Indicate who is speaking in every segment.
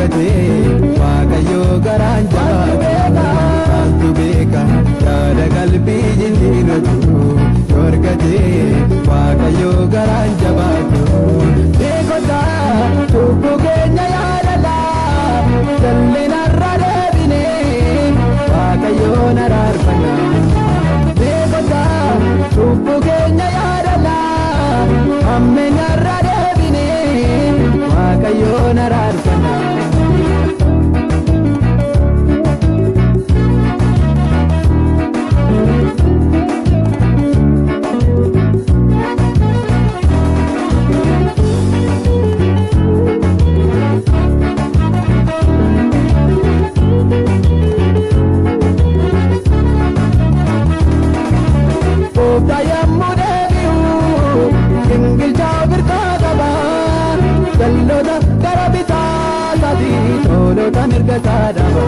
Speaker 1: argate Waaqayyo garaan jabaatu maaltu beeka yaada qalbii jijjiirratu yoo argate Waaqayyo garaan jabaatu beekota cubbuu keenya yaadala jallinarra deebine Waaqayyoon araarfanna beekota cubbuu keenya yaadala ammeenyarra deebine Waaqayyoon araarfanna Jalloota gara bitaa sadii tolota mirga saadaba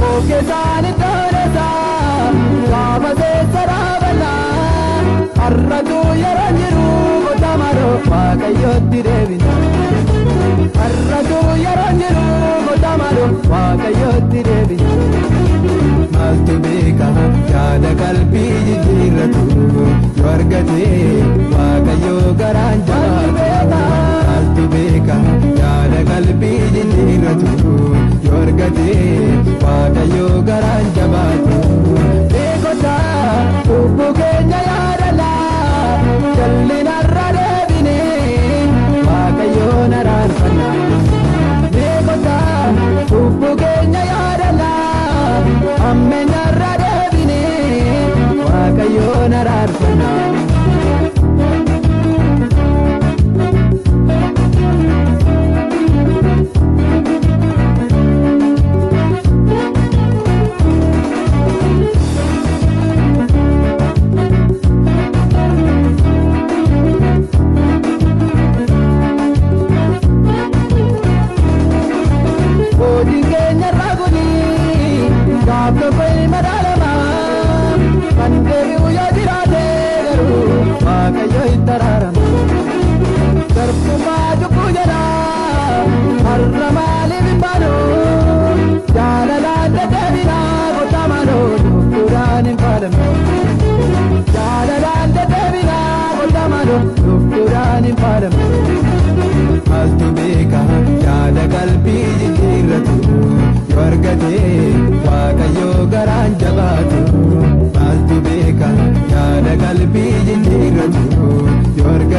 Speaker 1: ogeessaan iddoolesaa gaafa seessa dhaabannaa har'atu yeroo jiru gotamaroo Waaqayyootti deebina har'atu yeroo jiru gotamaroo Waaqayyootti deebina maaltu beeka yaada qalbii jijjiirratu yoo argate Waaqayyo garaan jabaatu maaltu beeka yaada qalbii jijjiirratu yoo argate Waaqayyo garaan jabaatu beekota cubbuu keenya yaadala jallinarra deebine Waaqayyoon araarfanna beekota cubbuu keenya yaadala ammeenyarra deebine Waaqayyoon araarfanna maaltu beeka yaada qalbii jijjiirratu yoo argate Waaqayyo garaan jabaatu maaltu beeka yaada qalbii jijjiirratu yoo argate